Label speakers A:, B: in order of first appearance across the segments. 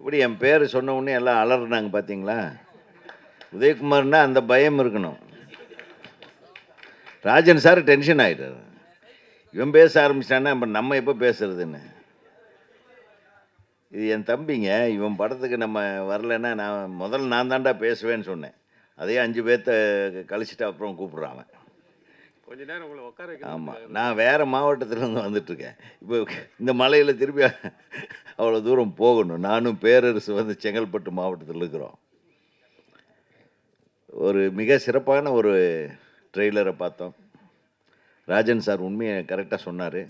A: எப்படி என் பேர் சொன்ன உடனே எல்லாம் அலறுனாங்க பார்த்தீங்களா? உதயகுமார்னா அந்த பயம் இருக்கணும். ராஜன் சார் டென்ஷன் ஆகிட்டார். இவன் பேச ஆரம்பிச்சிட்டான்னா இப்போ நம்ம எப்போ பேசுறதுன்னு. இது என் தம்பிங்க. இவன் படத்துக்கு நம்ம வரலைன்னா நான் தான்டா பேசுவேன்னு சொன்னேன். அதே 5 பேர்த்த கழிச்சிட்டு அப்புறம் கூப்பிட்றான் அவன்.
B: கொஞ்ச நேரம் உங்களை உட்கார வைக்க.
A: ஆமாம், நான் வேறு மாவட்டத்திலேருந்து வந்துட்டுருக்கேன். இப்போ இந்த மலையில் திருப்பி அவ்வளோ தூரம் போகணும். நானும் பேரரசு வந்து செங்கல்பட்டு மாவட்டத்தில் இருக்கிறோம். ஒரு மிக சிறப்பான ஒரு ட்ரெய்லரை பார்த்தோம். ராஜன் சார் உண்மையை கரெக்டாக சொன்னார்.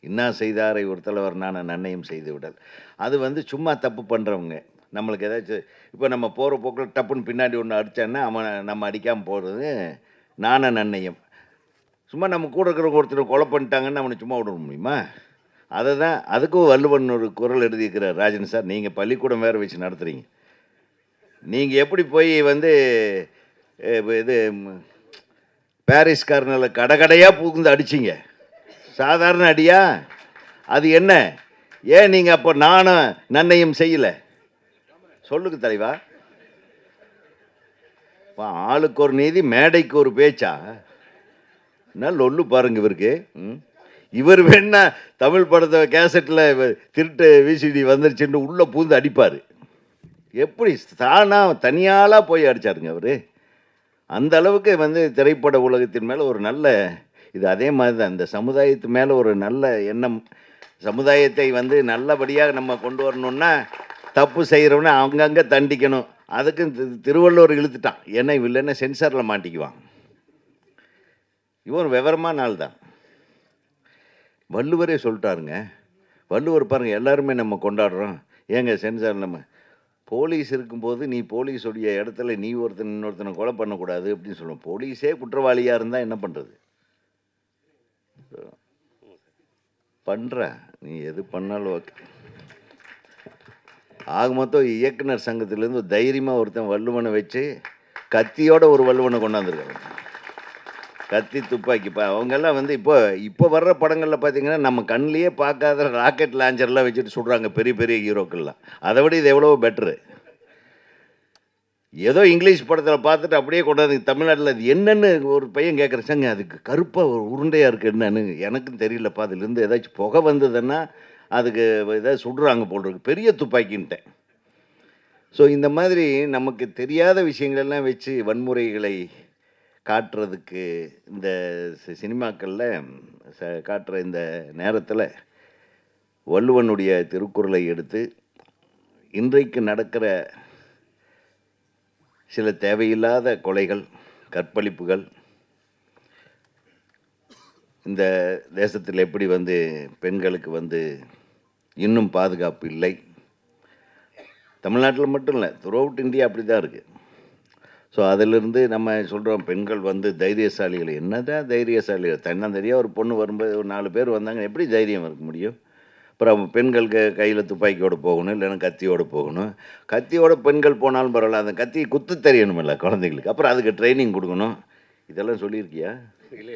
A: இன்னா செய்தாரை ஒரு தலைவர் நான் நன்னையும் செய்து விடல். அது வந்து சும்மா தப்பு பண்ணுறவங்க நம்மளுக்கு ஏதாச்சும் இப்போ நம்ம போகிற போக்கில் டப்புன்னு பின்னாடி ஒன்று அடித்தான்னா அவன் நம்ம அடிக்காமல் போகிறது நான நன்னையும். சும்மா நம்ம கூட இருக்கிறவங்க ஒருத்தர் கொலை பண்ணிட்டாங்கன்னு அவனை சும்மா விட முடியுமா? அதை தான் அதுக்கும் வள்ளுவன் ஒரு குரல் எழுதியிருக்கிறார் ராஜன் சார். நீங்கள் பள்ளிக்கூடம் வேறு வச்சு நடத்துகிறீங்க. நீங்கள் எப்படி போய் வந்து இது பாரிஸ் கார்னரில் கடையாக புகுந்து அடிச்சிங்க? சாதாரண அடியா அது? என்ன ஏன் நீங்கள் அப்போ நானும் நன்னையும் செய்யலை? சொல்லுங்க தலைவா. ஆளுக்கு ஒரு நீதி மேடைக்கு ஒரு பேச்சா? என்ன லொல்லு பாருங்க இவருக்கு. இவர் வேணா தமிழ் படத்தை கேசட்டில் திருட்டு விசிடி வந்துருச்சுன்னு உள்ளே பூந்து அடிப்பார். எப்படி தனியாலாக போய் அடித்தாருங்க அவர். அந்த அளவுக்கு வந்து திரைப்பட உலகத்தின் மேலே ஒரு நல்ல இது. அதே மாதிரி தான் இந்த சமுதாயத்து மேலே ஒரு நல்ல எண்ணம். சமுதாயத்தை வந்து நல்லபடியாக நம்ம கொண்டு வரணுன்னா தப்பு செய்கிறவன அங்கங்கே தண்டிக்கணும். அதுக்கு திருவள்ளுவர் இழுத்துட்டான். ஏன்னா இல்லைன்னா சென்சாரில் மாட்டிக்குவான். இவன் விவரமான ஆள் தான். வள்ளுவரே சொல்லிட்டாருங்க. வள்ளுவர் பாருங்கள், எல்லாருமே நம்ம கொண்டாடுறோம். ஏங்க சென்சார் நம்ம போலீஸ் இருக்கும்போது நீ போலீஸுடைய இடத்துல நீ இன்னொருத்தனை கொலை பண்ணக்கூடாது அப்படின்னு சொல்லுவோம். போலீஸே குற்றவாளியாக இருந்தால் என்ன பண்ணுறது? பண்ணுற நீ எது பண்ணாலும் ஓகே. ஆக மொத்தம் இயக்குனர் சங்கத்திலேருந்து தைரியமாக ஒருத்தன் வள்ளுவனை வச்சு கத்தியோட ஒரு வள்ளுவனை கொண்டாந்துருக்காங்க. கத்தி துப்பாக்கி அவங்கெல்லாம் வந்து இப்போ வர்ற படங்களில் பார்த்தீங்கன்னா நம்ம கண்ணிலேயே பார்க்காத ராக்கெட் லான்ச்சர்லாம் வச்சுட்டு சுடுறாங்க பெரிய பெரிய ஹீரோக்கள்லாம். அதை விட இது எவ்வளோ பெட்ரு. ஏதோ இங்கிலீஷ் படத்தில் பார்த்துட்டு அப்படியே கொண்டாந்து தமிழ்நாட்டில் அது என்னென்னு ஒரு பையன் கேட்குறச்சாங்க, அதுக்கு கருப்பாக ஒரு உருண்டையாக இருக்குது என்னன்னு எனக்கும் தெரியலப்பா. அதுலேருந்து ஏதாச்சும் புகை வந்ததுன்னா அதுக்கு ஏதாவது சுடுறாங்க போல் இருக்கு, பெரிய துப்பாக்கின்ட்டேன். ஸோ இந்த மாதிரி நமக்கு தெரியாத விஷயங்களெல்லாம் வச்சு வன்முறைகளை காட்டுறதுக்கு இந்த சினிமாக்களில் காட்டுற இந்த நேரத்தில் வள்ளுவனுடைய திருக்குறளை எடுத்து இன்றைக்கு நடக்கிற சில தேவையில்லாத கொலைகள், கற்பழிப்புகள், இந்த தேசத்தில் எப்படி வந்து பெண்களுக்கு வந்து இன்னும் பாதுகாப்பு இல்லை. தமிழ்நாட்டில் மட்டும் இல்லை, த்ரூ அவுட் இந்தியா அப்படி தான் இருக்குது. ஸோ அதிலிருந்து நம்ம சொல்கிறோம் பெண்கள் வந்து தைரியசாலிகள். என்னதான் தைரியசாலிகள்? தன்னந்தனியாக ஒரு பொண்ணு வரும்போது ஒரு 4 பேர் வந்தாங்க, எப்படி தைரியம் இருக்க முடியும்? அப்புறம் பெண்களுக்கு கையில் துப்பாக்கியோடு போகணும், இல்லைன்னா கத்தியோடு போகணும். கத்தியோட பெண்கள் போனாலும் பரவாயில்ல, அந்த கத்தி குத்து தெரியணுமில்ல குழந்தைங்களுக்கு. அப்புறம் அதுக்கு ட்ரைனிங் கொடுக்கணும். இதெல்லாம் சொல்லியிருக்கியா?
B: இல்லை.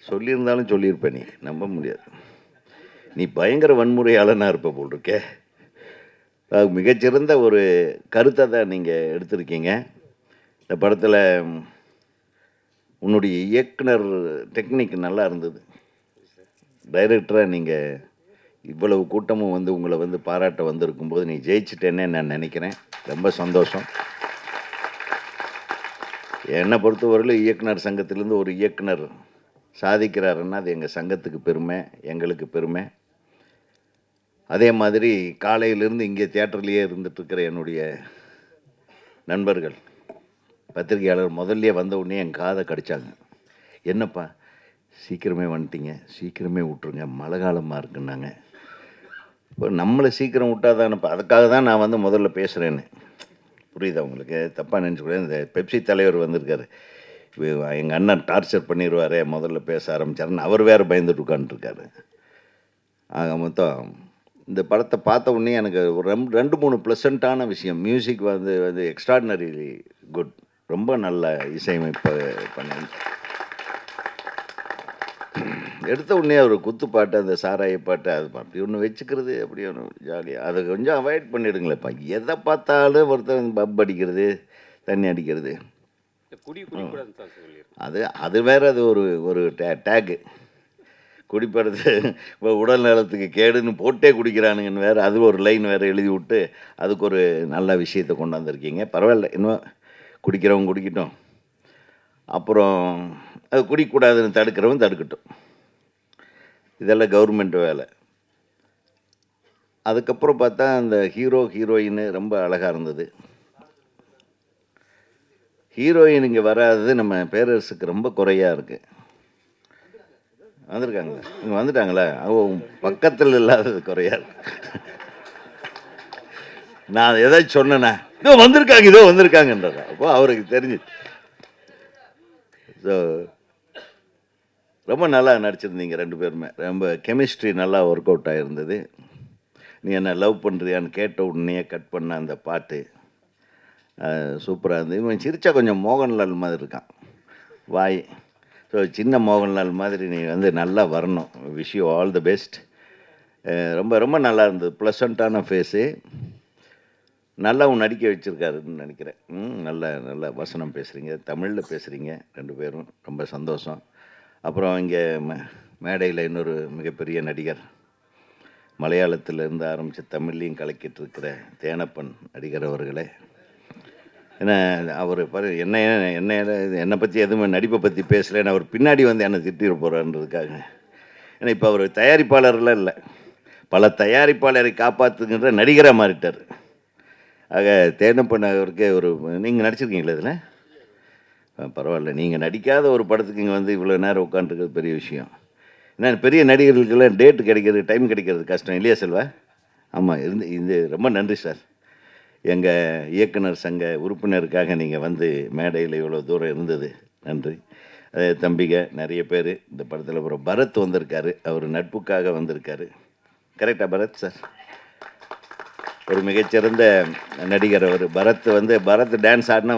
A: சொல்லியிருந்தாலும் சொல்லியிருப்பேன். நீ நம்ப முடியாது. நீ பயங்கர வன்முறையாளனாக இருப்ப போல் இருக்கே. மிகச்சிறந்த ஒரு கருத்தை தான் நீங்கள் எடுத்திருக்கீங்க. இந்த படத்தில் உன்னுடைய இயக்குனர் டெக்னிக் நல்லா இருந்தது. டைரக்டராக நீங்கள் இவ்வளவு கூட்டமும் வந்து உங்களை வந்து பாராட்ட வந்திருக்கும்போது நீ ஜெயிச்சிட்டேன்னே நான் நினைக்கிறேன். ரொம்ப சந்தோஷம். என்னை பொறுத்தவரையிலும் இயக்குனர் சங்கத்திலேருந்து ஒரு இயக்குனர் சாதிக்கிறாருன்னா அது எங்கள் சங்கத்துக்கு பெருமை, எங்களுக்கு பெருமை. அதே மாதிரி காலையிலேருந்து இங்கே தியேட்டர்லேயே இருந்துகிட்ருக்கிற என்னுடைய நண்பர்கள் பத்திரிகையாளர் முதல்ல வந்த உடனே என் காதை கடித்தாங்க. என்னப்பா சீக்கிரமே வந்துட்டீங்க, சீக்கிரமே விட்ருங்க, மழை காலமாக இருக்குன்னாங்க. இப்போ நம்மளை சீக்கிரம் விட்டாதானப்பா, அதுக்காக தான் நான் வந்து முதல்ல பேசுகிறேன்னு. புரியுதா உங்களுக்கு? தப்பாக நினச்சிக்கூடாது. இந்த பெப்சி தலைவர் வந்திருக்காரு, எங்கள் அண்ணன் டார்ச்சர் பண்ணிடுவார் முதல்ல பேச ஆரம்பித்தாருன்னு அவர் வேறு பயந்துட்டு உட்காந்துருக்காரு. ஆக மொத்தம் இந்த படத்தை பார்த்த உடனே எனக்கு ஒரு 2-3 ப்ளசண்ட்டான விஷயம். மியூசிக் வந்து எக்ஸ்ட்ராடினரி குட். ரொம்ப நல்ல இசையமைப்பு பண்ணி எடுத்த உடனே ஒரு குத்து பாட்டு, அந்த சாராய பாட்டு, அது அப்படி ஒன்று வச்சுக்கிறது, அப்படி ஒன்று ஜாலியாக அதை கொஞ்சம் அவாய்ட் பண்ணிடுங்களேப்பா. எதை பார்த்தாலும் ஒருத்தன் பப் அடிக்கிறது, தண்ணி அடிக்கிறது.
B: குடிக்கூடாதுன்னு தான் சொல்லியிருக்கேன்.
A: அது அது வேற, அது ஒரு ஒரு டேகு. குடிப்பறது இப்போ உடல் நலத்துக்கு கேடுன்னு போட்டே குடிக்கிறானுங்கன்னு வேறு, அது ஒரு லைன் வேறு எழுதி விட்டு அதுக்கு ஒரு நல்ல விஷயத்தை கொண்டாந்துருக்கீங்க. பரவாயில்ல, இன்னும் குடிக்கிறவங்க குடிக்கட்டும். அப்புறம் அது குடிக்கக்கூடாதுன்னு தடுக்கிறவன் தடுக்கட்டும். இதெல்லாம் கவர்மெண்ட் வேலை. அதுக்கப்புறம் பார்த்தா அந்த ஹீரோயின் ரொம்ப அழகாக இருந்தது. ஹீரோயின் இங்கே வராதது நம்ம பேரரசுக்கு ரொம்ப குறையாக இருக்குது. வந்திருக்காங்களா? இங்கே வந்துட்டாங்களா? பக்கத்தில் இல்லாதது குறையா இருக்கு. நான் ஏதாச்சும் சொன்னேன்னா இதோ வந்திருக்காங்கன்றதா. அப்போ அவருக்கு தெரிஞ்சு. ஸோ ரொம்ப நல்லா நடிச்சிருந்தீங்க ரெண்டு பேருமே. ரொம்ப கெமிஸ்ட்ரி நல்லா ஒர்க் அவுட் ஆகிருந்தது. நீ என்ன லவ் பண்ணுறியான்னு கேட்ட உடனே கட் பண்ண அந்த பாட்டு சூப்பராக இருந்தது. இவன் சிரிச்சா கொஞ்சம் மோகன்லால் மாதிரி இருக்கான் வாய். ஸோ சின்ன மோகன்லால் மாதிரி நீ நல்லா வரணும். Wish you all the best. ரொம்ப ரொம்ப நல்லா இருந்தது. ப்ளசண்ட்டான ஃபேஸு. நல்லாவும் நடிக்க வச்சுருக்காருன்னு நினைக்கிறேன். நல்ல வசனம் பேசுகிறீங்க, தமிழில் பேசுகிறீங்க ரெண்டு பேரும். ரொம்ப சந்தோஷம். அப்புறம் இங்கே மேடையில் இன்னொரு மிகப்பெரிய நடிகர், மலையாளத்திலேருந்து ஆரம்பித்து தமிழ்லையும் கலக்கிட்டு இருக்கிற தேனப்பன் நடிகர் அவர்களே. ஏன்னா அவர் என்னை பற்றி எதுவுமே நடிப்பை பற்றி பேசலைன்னு அவர் பின்னாடி என்னை திட்டிட போகிறான்றதுக்காக. ஏன்னா இப்போ அவர் தயாரிப்பாளர்லாம் இல்லை, பல தயாரிப்பாளரை காப்பாற்றுகின்ற நடிகராக மாறிட்டார். ஆக தேனப்பன் அவருக்கு நீங்கள் நடிச்சிருக்கீங்களா இதில்? பரவாயில்ல. நீங்கள் நடிக்காத ஒரு படத்துக்கு இங்கே இவ்வளோ நேரம் உட்காந்துருக்கிறது பெரிய விஷயம். ஏன்னா பெரிய நடிகர்களுக்கெல்லாம் டேட்டு கிடைக்கிறது, டைம் கிடைக்கிறது கஷ்டம் இல்லையா செல்வா? ஆமாம். இது ரொம்ப நன்றி சார். எங்கள் இயக்குனர் சங்க உறுப்பினருக்காக நீங்கள் மேடையில் இவ்வளோ தூரம் இருந்தது நன்றி. அதே தம்பிங்க நிறைய பேர் இந்த படத்தில். அப்புறம் பரத் வந்திருக்காரு, அவர் நட்புக்காக வந்திருக்காரு. கரெக்டாக பரத் சார்? ஒரு மிகச்சிறந்த நடிகர் அவர். பரத் டான்ஸ் ஆடினா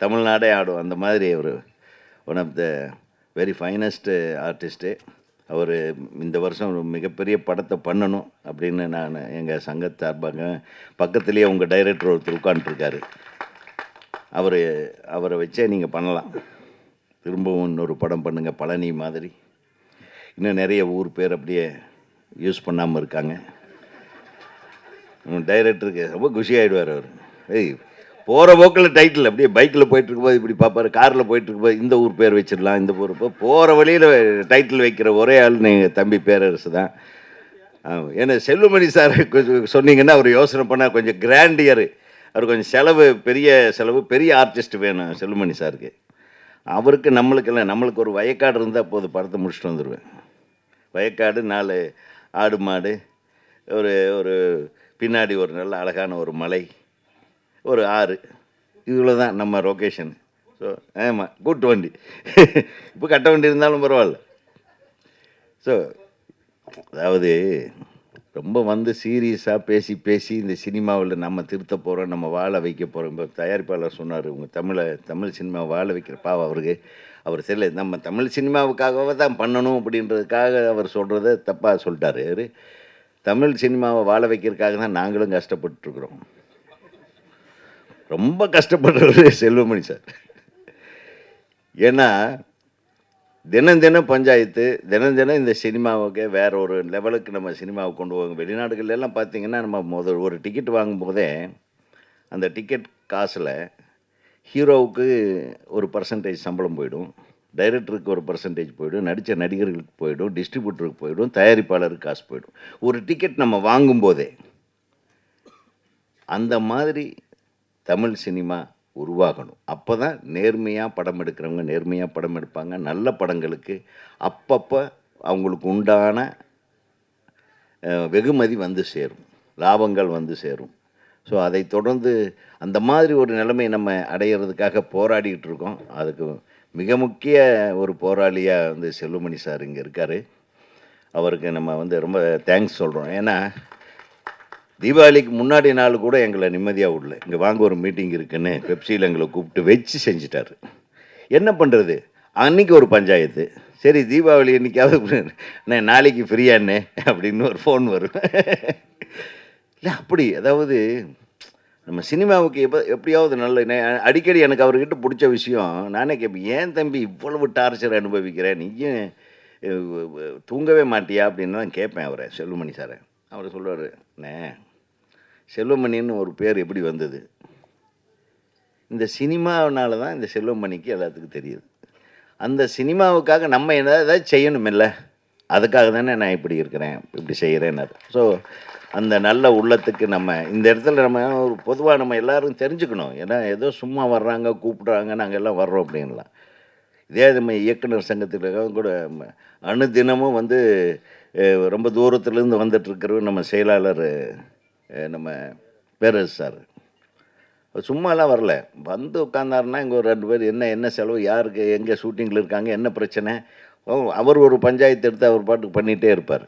A: தமிழ்நாடே ஆடும். அந்த மாதிரி அவர் one of the very finest artist. அவர் இந்த வருஷம் ஒரு மிகப்பெரிய படத்தை பண்ணணும் அப்படின்னு நான் எங்கள் சங்கத் சார்பாக, பக்கத்துலேயே உங்கள் டைரக்டர் ஒருத்தர் உட்காந்துருக்காரு, அவரை வச்சே நீங்கள் பண்ணலாம். திரும்பவும் இன்னொரு படம் பண்ணுங்கள், பழனி மாதிரி. இன்னும் நிறைய ஊர் பேர் அப்படியே யூஸ் பண்ணாமல் இருக்காங்க. டைரக்டருக்கு ரொம்ப குஷி ஆகிடுவார் அவர். போகிற போக்கில் டைட்டில் அப்படியே பைக்கில் போயிட்டுருக்கும்போது இப்படி பார்ப்பார், காரில் போயிட்டுருக்கும்போது இந்த ஊர் பேர் வச்சிடலாம், இந்த ஊர் போகிற வழியில் டைட்டில் வைக்கிற ஒரே ஆள் நீங்கள் தம்பி பேரரசு தான். ஏன்னா செல்வமணி சார் சொன்னீங்கன்னா அவர் யோசனை பண்ணால் கொஞ்சம் கிராண்டியர், அவர் கொஞ்சம் பெரிய ஆர்டிஸ்ட் வேணும் செல்வமணி சாருக்கு. அவருக்கு நம்மளுக்கு ஒரு வயக்காடு இருந்தால் போது, படத்தை முடிச்சுட்டு வந்துடுவேன். வயக்காடு, 4 ஆடு மாடு, ஒரு பின்னாடி ஒரு நல்ல அழகான ஒரு மலை, ஒரு ஆறு, இவ்வளோ தான் நம்ம லொக்கேஷன். ஸோ ஆமாம், கூட்டு வண்டி. இப்போ கட்ட வண்டி இருந்தாலும் பரவாயில்ல. ஸோ அதாவது ரொம்ப சீரியஸாக பேசி இந்த சினிமாவில் நம்ம திருத்த போகிறோம், நம்ம வாழ வைக்க போகிறோம். இப்போ தயாரிப்பாளர் சொன்னார், உங்கள் தமிழ் சினிமாவை வாழ வைக்கிற பாவம் அவருக்கு. அவர் சரி, நம்ம தமிழ் சினிமாவுக்காகவே தான் பண்ணணும் அப்படின்றதுக்காக அவர் சொல்கிறத தப்பாக சொல்லிட்டாரு. தமிழ் சினிமாவை வாழ வைக்கிறதுக்காக தான் நாங்களும் கஷ்டப்பட்டுருக்குறோம். ரொம்ப கஷ்டப்படுறது செல்வமணி சார். ஏன்னா தினம் பஞ்சாயத்து, தினம் இந்த சினிமாவுக்கு வேற ஒரு லெவலுக்கு நம்ம சினிமாவை கொண்டு போவாங்க. வெளிநாடுகள்லாம் பார்த்தீங்கன்னா நம்ம ஒரு டிக்கெட் வாங்கும் போதே அந்த டிக்கெட் காசில் ஹீரோவுக்கு ஒரு பர்சன்டேஜ் சம்பளம் போயிடும், டைரக்டருக்கு ஒரு பர்சன்டேஜ் போயிடும், நடித்த நடிகர்களுக்கு போயிடும், டிஸ்ட்ரிபியூட்டருக்கு போயிடும், தயாரிப்பாளருக்கு காசு போயிடும். ஒரு டிக்கெட் நம்ம வாங்கும்போதே அந்த மாதிரி தமிழ் சினிமா உருவாகணும். அப்போ தான் நேர்மையாக படம் எடுக்கிறவங்க நேர்மையாக படம் எடுப்பாங்க. நல்ல படங்களுக்கு அப்பப்போ அவங்களுக்கு உண்டான வெகுமதி சேரும், லாபங்கள் சேரும். ஸோ அதை தொடர்ந்து அந்த மாதிரி ஒரு நிலைமை நம்ம அடையிறதுக்காக போராடிக்கிட்டு இருக்கோம். அதுக்கு மிக முக்கிய ஒரு போராளியாக செல்வமணி சார் இங்கே இருக்கார். அவருக்கு நம்ம ரொம்ப தேங்க்ஸ் சொல்கிறோம். ஏன்னா தீபாவளிக்கு முன்னாடி நாள் கூட எங்களை நிம்மதியாக விடல. இங்கே வாங்க ஒரு மீட்டிங் இருக்குன்னு பெப்சியில் எங்களை கூப்பிட்டு வச்சு செஞ்சிட்டார். என்ன பண்ணுறது, அன்னைக்கு ஒரு பஞ்சாயத்து. சரி தீபாவளி அன்னைக்காவது அண்ணே நாளைக்கு ஃப்ரீயாண்ணே அப்படின்னு ஒரு ஃபோன் வரும். இல்லை அப்படி அதாவது நம்ம சினிமாவுக்கு எப்படியாவது அடிக்கடி எனக்கு அவர்கிட்ட பிடிச்ச விஷயம் நானே கேட்பேன், ஏன் தம்பி இவ்வளவு டார்ச்சர் அனுபவிக்கிறேன், நீயும் தூங்கவே மாட்டியா அப்படின்னு தான் கேட்பேன் அவரை, செல்வமணி சாரை. அவர் சொல்லுவார், அண்ணே செல்வமணின்னு ஒரு பேர் எப்படி வந்தது, இந்த சினிமாவினால தான் இந்த செல்வமணிக்கு எல்லாத்துக்கும் தெரியுது. அந்த சினிமாவுக்காக நம்ம ஏதாவது செய்யணுமில்ல, அதுக்காக தானே நான் இப்படி இருக்கிறேன், இப்படி செய்கிறேன்னாரு. ஸோ அந்த நல்ல உள்ளத்துக்கு நம்ம இந்த இடத்துல நம்ம ஒரு பொதுவாக நம்ம எல்லோரும் தெரிஞ்சுக்கணும். ஏன்னா ஏதோ சும்மா வர்றாங்க கூப்பிட்றாங்க நாங்கள் எல்லாம் வர்றோம் அப்படின்லாம். இதே நம்ம இயக்குனர் சங்கத்துக்காக கூட அணுதினமும் வந்து ரொம்ப தூரத்துலேருந்து வந்துட்டுருக்கிறவர் நம்ம செயலாளர் நம்ம பேரரசு சார். சும்மாலாம் வரல, வந்து உட்காந்தாருன்னா இங்கே ஒரு 2 பேர் என்ன செலவு, யாருக்கு எங்கே ஷூட்டிங்கில் இருக்காங்க, என்ன பிரச்சனை, அவர் ஒரு பஞ்சாயத்து எடுத்து அவர் பாட்டுக்கு பண்ணிகிட்டே இருப்பார்.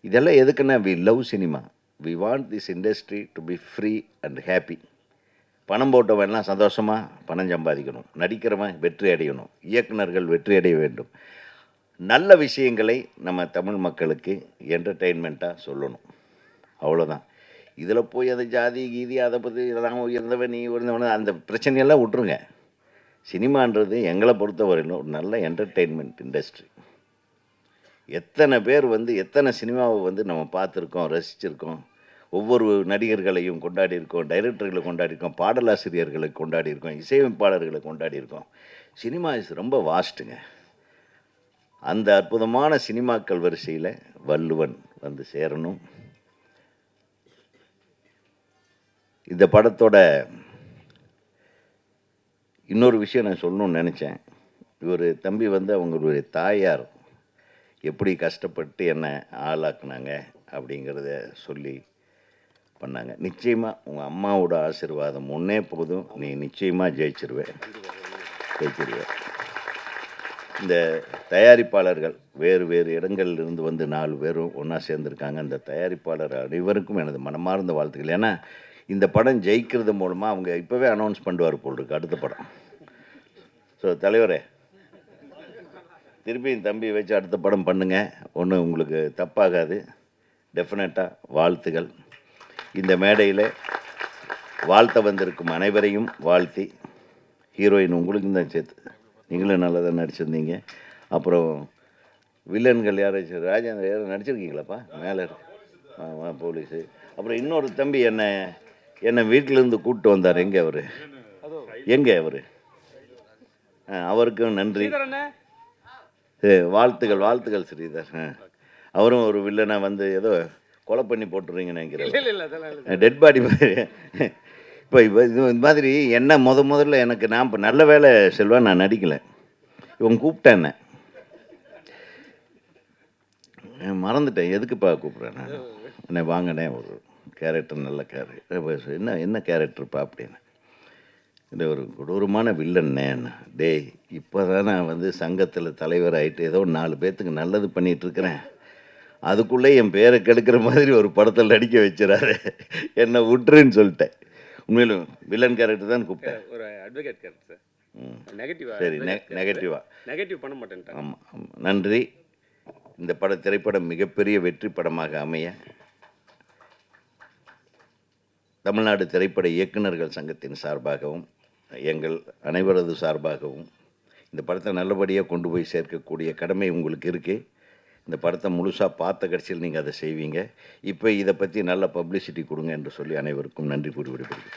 A: இதெல்லாம் எதுக்குன்னா, we love cinema, we want this industry to be free and happy. பணம் போட்டவன்லாம் சந்தோஷமாக பணம் சம்பாதிக்கணும், நடிக்கிறவன் வெற்றி அடையணும், இயக்குனர்கள் வெற்றி அடைய வேண்டும். நல்ல விஷயங்களை நம்ம தமிழ் மக்களுக்கு என்டர்டெயின்மெண்ட்டாக சொல்லணும், அவ்வளோதான். இதில் போய் அதை ஜாதி கீதி அதை பற்றி இதெல்லாம் உயர்ந்தவன் நீ உயர்ந்தவன் அந்த பிரச்சனையெல்லாம் விட்ருங்க. சினிமான்றது எங்களை பொறுத்தவரையிலும் ஒரு நல்ல என்டர்டெயின்மெண்ட் இண்டஸ்ட்ரி. எத்தனை பேர் வந்து எத்தனை சினிமாவை வந்து நம்ம பார்த்துருக்கோம், ரசிச்சிருக்கோம், ஒவ்வொரு நடிகர்களையும் கொண்டாடியிருக்கோம், டைரக்டர்களை கொண்டாடியிருக்கோம், பாடலாசிரியர்களை கொண்டாடியிருக்கோம், இசையமைப்பாளர்களை கொண்டாடியிருக்கோம். சினிமா ரொம்ப வாஸ்ட்டுங்க. அந்த அற்புதமான சினிமாக்கள் வரிசையில் வள்ளுவன் வந்து சேரணும். இந்த படத்தோட இன்னொரு விஷயம் நான் சொல்லணும்னு நினச்சேன். இவர் தம்பி வந்து அவங்களுடைய தாயார் எப்படி கஷ்டப்பட்டு என்னை ஆளாக்குனாங்க அப்படிங்கிறத சொல்லி பண்ணாங்க. நிச்சயமாக உங்கள் அம்மாவோட ஆசீர்வாதம் ஒன்றே போதும், நீ நிச்சயமாக ஜெயிச்சிருவேன். இந்த தயாரிப்பாளர்கள் வேறு வேறு இடங்கள்லேருந்து வந்து 4 பேரும் ஒன்றா சேர்ந்துருக்காங்க. அந்த தயாரிப்பாளர் அனைவருக்கும் எனது மனமார்ந்த வாழ்த்துக்கள். ஏன்னா இந்த படம் ஜெயிக்கிறது மூலமாக அவங்க இப்போவே அனௌன்ஸ் பண்ணுவார் போல் இருக்கு அடுத்த படம். ஸோ தலைவரே, திருப்பி தம்பி வச்சு அடுத்த படம் பண்ணுங்கள், ஒன்றும் உங்களுக்கு தப்பாகாது, டெஃபினட்டாக வாழ்த்துகள். இந்த மேடையில் வாழ்த்த வந்திருக்கும் அனைவரையும் வாழ்த்தி, ஹீரோயின் உங்களுக்கும் தான் சேர்த்து, நீங்களும் நல்லா தான் நடிச்சிருந்தீங்க. அப்புறம் வில்லன்கள் யாராச்சும் ராஜேந்திர யாரும் நடிச்சிருக்கீங்களாப்பா மேலே போலீஸு. அப்புறம் இன்னொரு தம்பி என்னை வீட்டிலேருந்து கூப்பிட்டு வந்தார். எங்கே அவர், எங்கே அவர், அவருக்கும் நன்றி, வாழ்த்துக்கள் ஸ்ரீதர். அவரும் ஒரு வில்லனை வந்து ஏதோ கொலை பண்ணி போட்டுருவீங்கன்னு நினைக்கிறேன், டெட் பாடி மாதிரி. இப்போ இது மாதிரி என்ன முதல்ல எனக்கு நான் இப்போ நல்ல வேலை செல்வா நான் நடிக்கலை, இவன் கூப்பிட்டேன், மறந்துட்டேன் எதுக்குப்பா கூப்பிட்றேன் நான், என்ன வாங்கினே ஒரு கேரக்டர், நல்ல கேரக்டர், என்ன கேரக்டர்ப்பா அப்படின்னு. இந்த ஒரு கொடூரமான வில்லன்னே, டேய் இப்போ தான் நான் வந்து சங்கத்தில் தலைவர் ஆகிட்டு ஏதோ 4 பேர்த்துக்கு நல்லது பண்ணிகிட்ருக்கிறேன், அதுக்குள்ளே என் பேரை கெடுக்கிற மாதிரி ஒரு படத்தில் நடிக்க வச்சுறாரு, என்னை விட்டுருன்னு சொல்லிட்டேன். உண்மையிலும் வில்லன் கேரக்டர் தான் கூப்பிட்டேன்,
B: ஒரு அட்வொகேட் கேரக்டர்.
A: சரி, நெகட்டிவ்
B: பண்ண மாட்டேன்.
A: ஆமாம், நன்றி. இந்த திரைப்படம் மிகப்பெரிய வெற்றி படமாக அமைய தமிழ்நாடு திரைப்பட இயக்குநர்கள் சங்கத்தின் சார்பாகவும் எங்கள் அனைவரது சார்பாகவும் இந்த படத்தை நல்லபடியாக கொண்டு போய் சேர்க்கக்கூடிய கடமை உங்களுக்கு இருக்குது. இந்த படத்தை முழுசாக பார்த்த கடைசியில் நீங்கள் அதை செய்வீங்க. இப்போ இதை பற்றி நல்ல பப்ளிசிட்டி கொடுங்க என்று சொல்லி அனைவருக்கும் நன்றி கூறி விடுகிறேன்.